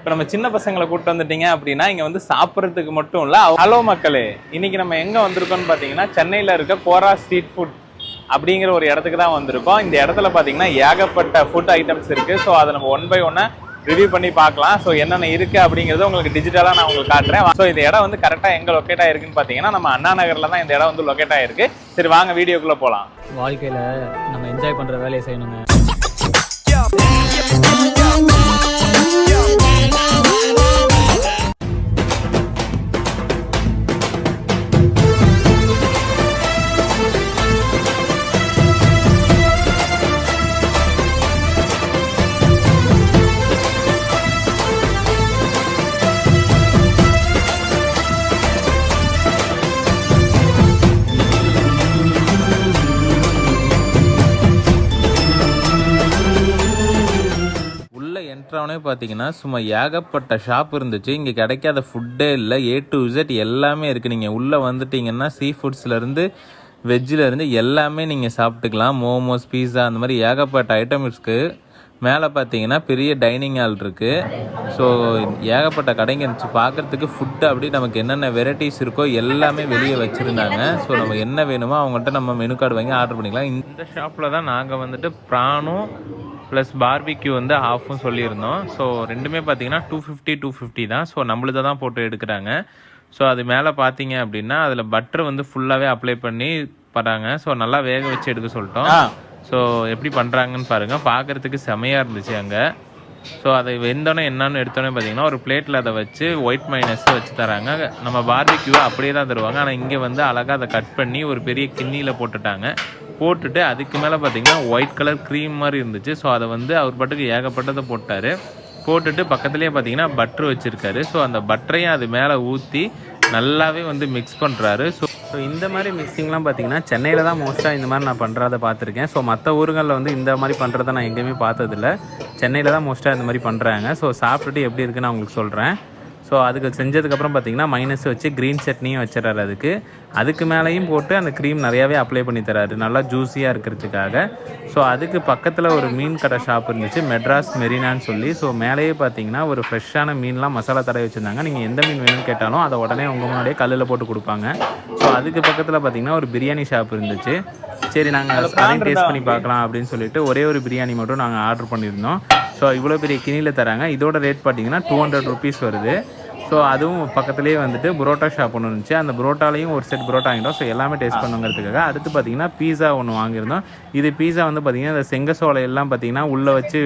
இப்போ நம்ம சின்ன பசங்களை கூப்பிட்டு வந்துட்டீங்க அப்படின்னா இங்கே வந்து சாப்பிட்றதுக்கு மட்டும் இல்லை. ஹலோ மக்களே, இன்னைக்கு நம்ம எங்கே வந்திருக்கோம்னு பார்த்தீங்கன்னா சென்னையில் இருக்க கோரா ஸ்ட்ரீட் ஃபுட் அப்படிங்கிற ஒரு இடத்துக்கு தான் வந்திருக்கோம். இந்த இடத்துல பார்த்தீங்கன்னா ஏகப்பட்ட ஃபுட் ஐட்டம்ஸ் இருக்குது. ஸோ அதை நம்ம 1 by 1 ரிவ்யூ பண்ணி பார்க்கலாம். ஸோ என்னென்ன இருக்குது அப்படிங்கிறது உங்களுக்கு டிஜிட்டலாக நான் உங்களுக்கு காட்டுறேன். ஸோ இந்த இடம் வந்து கரெக்டாக எங்கே லொக்கேட் ஆகிருக்குன்னு பார்த்தீங்கன்னா நம்ம அண்ணா நகரில் தான் இந்த இடம் வந்து லொக்கேட் ஆகிருக்கு. சரி வாங்க வீடியோக்குள்ளே போகலாம். வாழ்க்கையில் நம்ம என்ஜாய் பண்ணுற வேலையை செய்யணுங்க. என்ட்ரவனே பார்த்தீங்கன்னா சும்மா ஏகப்பட்ட ஷாப் இருந்துச்சு. இங்கே கிடைக்காத ஃபுட்டே இல்லை. A to Z எல்லாமே இருக்குது. நீங்கள் உள்ளே வந்துட்டிங்கன்னா சீ ஃபுட்ஸ்லேருந்து வெஜ்ஜிலேருந்து எல்லாமே நீங்கள் சாப்பிட்டுக்கலாம். மோமோஸ், பீஸா, அந்த மாதிரி ஏகப்பட்ட ஐட்டம் இருக்குது. மேலே பார்த்தீங்கன்னா பெரிய டைனிங் ஹால் இருக்குது. ஸோ ஏகப்பட்ட கடைங்க இருந்துச்சு. பார்க்குறதுக்கு ஃபுட்டு அப்படி நமக்கு என்னென்ன வெரைட்டிஸ் இருக்கோ எல்லாமே வெளியே வச்சுருந்தாங்க. ஸோ நம்ம என்ன வேணுமோ அவங்கள்ட்ட நம்ம மெனு கார்டு வாங்கி ஆர்டர் பண்ணிக்கலாம். இந்த ஷாப்பில் தான் நாங்கள் வந்துட்டு ப்ரானும் ப்ளஸ் பார்பிக்யூ வந்து ஆஃபும் சொல்லியிருந்தோம். ஸோ ரெண்டுமே பார்த்தீங்கன்னா 250 தான். ஸோ நம்மளுதை தான் போட்டு எடுக்கிறாங்க. ஸோ அது மேலே பார்த்தீங்க அப்படின்னா அதில் பட்டர் வந்து ஃபுல்லாகவே அப்ளை பண்ணி பண்றாங்க. ஸோ நல்லா வேக வச்சு எடுக்க சொல்லிட்டோம். ஸோ எப்படி பண்ணுறாங்கன்னு பாருங்கள். பார்க்குறதுக்கு செமையாக இருந்துச்சு அங்கே. ஸோ அதை வெந்தோடனே என்னன்னு எடுத்தோன்னே பார்த்தீங்கன்னா ஒரு பிளேட்டில் அதை வச்சு ஒயிட் மைனஸை வச்சு தராங்க. நம்ம பார்பிக்யூவை அப்படியே தான் தருவாங்க. ஆனால் இங்கே வந்து அழகாக அதை கட் பண்ணி ஒரு பெரிய கிண்ணியில் போட்டுட்டு அதுக்கு மேலே பார்த்தீங்கன்னா ஒயிட் கலர் க்ரீம் மாதிரி இருந்துச்சு. ஸோ அதை வந்து அவர் பாட்டுக்கு ஏகப்பட்டதை போட்டுட்டு பக்கத்துலேயே பார்த்தீங்கன்னா பட்ரு வச்சுருக்காரு. ஸோ அந்த பட்டரையும் அது மேலே ஊற்றி நல்லாவே வந்து மிக்ஸ் பண்ணுறாரு. ஸோ இந்த மாதிரி மிக்சிங்லாம் பார்த்தீங்கன்னா சென்னையில் தான் மோஸ்ட்டாக இந்த மாதிரி நான் பண்ணுறதை பார்த்துருக்கேன். ஸோ மற்ற ஊருங்களில் வந்து இந்த மாதிரி பண்ணுறதை நான் எங்கேயுமே பார்த்ததில்ல. சென்னையில் தான் மோஸ்ட்டாக இந்த மாதிரி பண்ணுறாங்க. ஸோ சாப்பிட்டுட்டு எப்படி இருக்குன்னு நான் உங்களுக்கு சொல்கிறேன். ஸோ அதுக்கு செஞ்சதுக்கப்புறம் பார்த்தீங்கன்னா மைனஸ் வச்சு க்ரீன் சட்னியும் வச்சிடறாரு. அதுக்கு மேலேயும் போட்டு அந்த க்ரீம் நிறையாவே அப்ளை பண்ணி தராரு, நல்லா ஜூஸியாக இருக்கிறதுக்காக. ஸோ அதுக்கு பக்கத்தில் ஒரு மீன் கடை ஷாப் இருந்துச்சு, மெட்ராஸ் மெரினான்னு சொல்லி. ஸோ மேலேயே பார்த்தீங்கன்னா ஒரு ஃப்ரெஷ்ஷான மீன்லாம் மசாலா தடவை வச்சுருந்தாங்க. நீங்கள் எந்த மீன் வேணும்னு கேட்டாலும் அதை உடனே உங்கள் முன்னாடியே கல்லில் போட்டு கொடுப்பாங்க. ஸோ அதுக்கு பக்கத்தில் பார்த்தீங்கன்னா ஒரு பிரியாணி ஷாப் இருந்துச்சு. சரி நாங்கள் அதையும் டேஸ்ட் பண்ணி பார்க்கலாம் அப்படின்னு சொல்லிட்டு ஒரே ஒரு பிரியாணி மட்டும் நாங்கள் ஆர்டர் பண்ணியிருந்தோம். ஸோ இவ்வளோ பெரிய கிணியில் தராங்க. இதோட ரேட் பார்த்தீங்கன்னா 200 rupees வருது. ஸோ அதுவும் பக்கத்துலேயே வந்துட்டு புரோட்டா ஷாப் ஒன்று இருந்துச்சு. அந்த புரோட்டாலையும் ஒரு செட் புரோட்டா வாங்கிட்டோம். ஸோ எல்லாமே டேஸ்ட் பண்ணுங்கிறதுக்காக. அடுத்து பார்த்தீங்கன்னா பீஸா ஒன்று வாங்கியிருந்தோம். இது பீஸா வந்து பார்த்தீங்கன்னா இந்த செங்கசோலை எல்லாம் பார்த்தீங்கன்னா உள்ளே வச்சு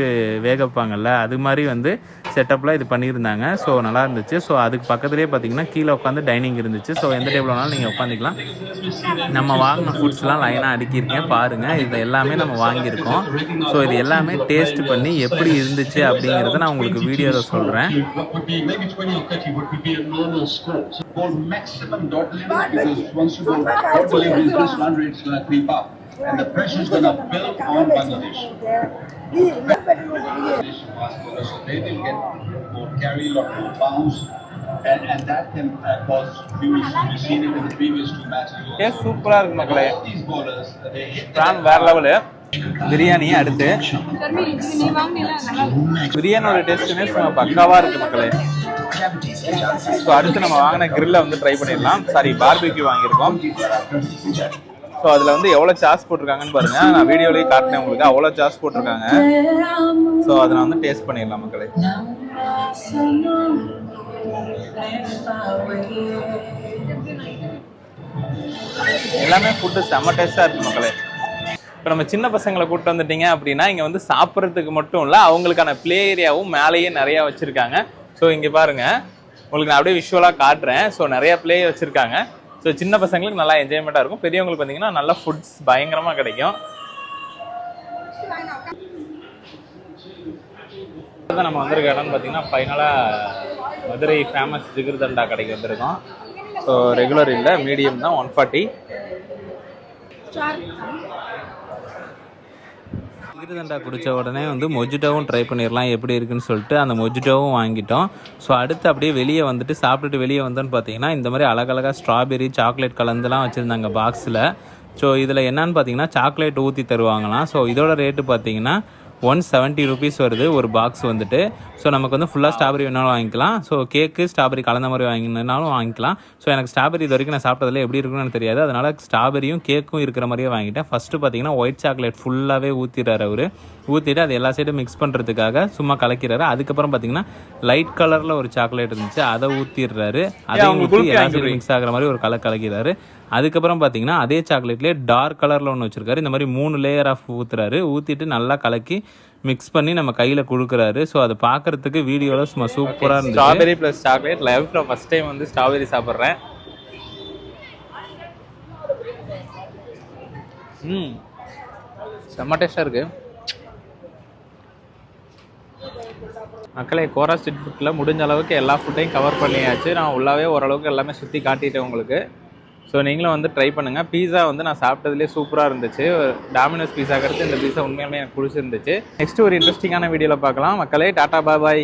வேக வைப்பாங்கல்ல, அது மாதிரி வந்து செட்டப்பில் இது பண்ணியிருந்தாங்க. ஸோ நல்லா இருந்துச்சு. ஸோ அதுக்கு பக்கத்துலேயே பார்த்தீங்கன்னா கீழே உட்காந்து டைனிங் இருந்துச்சு. ஸோ எந்த டேபிள் வேணாலும் நீங்கள் உட்காந்துக்கலாம். நம்ம வாங்கின ஃபுட்ஸ்லாம் லைனாக அடுக்கியிருக்கேன் பாருங்கள். இது எல்லாமே நம்ம வாங்கியிருக்கோம். ஸோ இது எல்லாமே டேஸ்ட் பண்ணி எப்படி இருந்துச்சு அப்படிங்கிறத நான் உங்களுக்கு வீடியோவில் சொல்கிறேன். What would be a normal score. So called maximum dot limit, because once you go dot limit, this run rate is going to creep up and the pressure is going to build on Bangladesh. So they will get more carry, a lot more bounce, and that can cause views. We've seen it in the previous 2 matches. Yes, super இருக்கு மக்களே. These bowlers, they hit பிரான் வேற level. Biryani அடுத்து பிரியாணியோட டேஸ்ட்டுமே சும்மா பக்காவாக இருக்குது மக்களே. So அடுத்து நம்ம வாங்கின கிரில்லை வந்து ட்ரை பண்ணிடலாம். சாரி, பார்பிக்யூ வாங்கியிருக்கோம். ஸோ அதில் வந்து எவ்வளோ சார்ஜ் போட்டிருக்காங்கன்னு பாருங்கள். நான் வீடியோலேயே காட்டினேன் உங்களுக்கு. அவ்வளோ சார்ஜ் போட்டிருக்காங்க. ஸோ அதை நான் வந்து டேஸ்ட் பண்ணிடலாம் மக்களே. எல்லாமே ஃபுட்டு செம்ம டேஸ்ட்டாக இருக்குது மக்களே. இப்போ நம்ம சின்ன பசங்களை கூப்பிட்டு வந்துட்டீங்க அப்படின்னா இங்கே வந்து சாப்பிட்றதுக்கு மட்டும் இல்லை, அவங்களுக்கான ப்ளே ஏரியாவும் மேலேயே நிறையா வச்சுருக்காங்க. ஸோ இங்கே பாருங்கள், உங்களுக்கு நான் அப்படியே விஷுவலாக காட்டுறேன். ஸோ நிறையா ப்ளே வச்சுருக்காங்க. ஸோ சின்ன பசங்களுக்கு நல்லா என்ஜாய்மெண்ட்டாக இருக்கும். பெரியவங்களுக்கு பார்த்தீங்கன்னா நல்ல ஃபுட்ஸ் பயங்கரமாக கிடைக்கும். நம்ம வந்திருக்க இடம்னு பார்த்தீங்கன்னா ஃபைனலாக மதுரை ஃபேமஸ் ஜிகிர்தண்டா கடைக்கு வந்திருக்கோம். ஸோ ரெகுலர் இல்லை, மீடியம் தான், 140. ஜிகிர்தண்டா குடித்த உடனே வந்து மொஜிட்டோவும் ட்ரை பண்ணிடலாம் எப்படி இருக்குன்னு சொல்லிட்டு அந்த மொஜிட்டோவும் வாங்கிட்டோம். ஸோ அடுத்து அப்படியே வெளியே வந்துட்டு சாப்பிட்டுட்டு வெளியே வந்தோன்னு பார்த்தீங்கன்னா இந்த மாதிரி அழகழகாக ஸ்ட்ராபெரி சாக்லேட் கலந்துலாம் வச்சுருந்தாங்க பாக்ஸில். ஸோ இதில் என்னன்னு பார்த்தீங்கன்னா சாக்லேட் ஊற்றி தருவாங்களாம். ஸோ இதோட ரேட்டு பார்த்தீங்கன்னா 170 rupees வருது ஒரு பாக்ஸ் வந்துட்டு. ஸோ நமக்கு வந்து ஃபுல்லாக ஸ்ட்ராபெரி வேணாலும் வாங்கிக்கலாம். ஸோ கேக்கு ஸ்ட்ராபெரி கலந்த மாதிரி வாங்கினாலும் வாங்கிக்கலாம். ஸோ எனக்கு ஸ்ட்ராபெரி இது வரைக்கும் நான் சாப்பிட்டதில் எப்படி இருக்குன்னு எனக்கு தெரியாது. அதனால் ஸ்ட்ராபெரியும் கேக்கும் இருக்கிற மாதிரியே வாங்கிட்டேன். ஃபஸ்ட்டு பார்த்தீங்கன்னா ஒயிட் சாக்லேட் ஃபுல்லாகவே ஊற்றிடுறாரு அவர். ஊற்றிட்டு அது எல்லா சைடும் மிக்ஸ் பண்ணுறதுக்காக சும்மா கலக்கிறாரு. அதுக்கப்புறம் பார்த்தீங்கன்னா லைட் கலரில் ஒரு சாக்லேட் இருந்துச்சு, அதை ஊற்றிடுறாரு. அதையும் ஊற்றி எல்லா சைடும் மிக்ஸ் ஆகிற மாதிரி ஒரு கலக்கிறாரு. அதுக்கப்புறம் பார்த்தீங்கன்னா அதே சாக்லேட்லேயே டார்க் கலரில் ஒன்று வச்சுருக்காரு. இந்த மாதிரி 3 லேயர் ஆஃப் ஊற்றுறாரு. ஊற்றிட்டு நல்லா கலக்கி மிக்ஸ் பண்ணி நம்ம கையில் கொடுக்குறாரு. ஸோ அதை பார்க்குறதுக்கு வீடியோவில் சும்மா சூப்பராக இருந்துச்சு. ஸ்ட்ராபெரி ப்ளஸ் சாக்லேட் லைஃப்பில் ஃபஸ்ட் டைம் வந்து ஸ்ட்ராபெரி சாப்பிட்றேன். செம்ம டேஸ்ட்டாக இருக்குது மக்களே. கோரா ஸ்ட்ரீட் ஃபுட்டில் முடிஞ்ச அளவுக்கு எல்லா ஃபுட்டையும் கவர் பண்ணியாச்சு. நான் உள்ளாவே ஓரளவுக்கு எல்லாமே சுற்றி காட்டிட்டேன் உங்களுக்கு. ஸோ நீங்களும் வந்து ட்ரை பண்ணுங்கள். பீஸா வந்து நான் சாப்பிட்டதுலேயே சூப்பராக இருந்துச்சு. டாமினோஸ் பீஸா கடுத்து இந்த பீஸா உண்மையாலுமே எனக்கு பிடிச்சிருந்துச்சு. நெக்ஸ்ட் ஒரு இன்ட்ரெஸ்டிங்கான வீடியோவில் பார்க்கலாம் மக்களே. டாட்டா பாய்.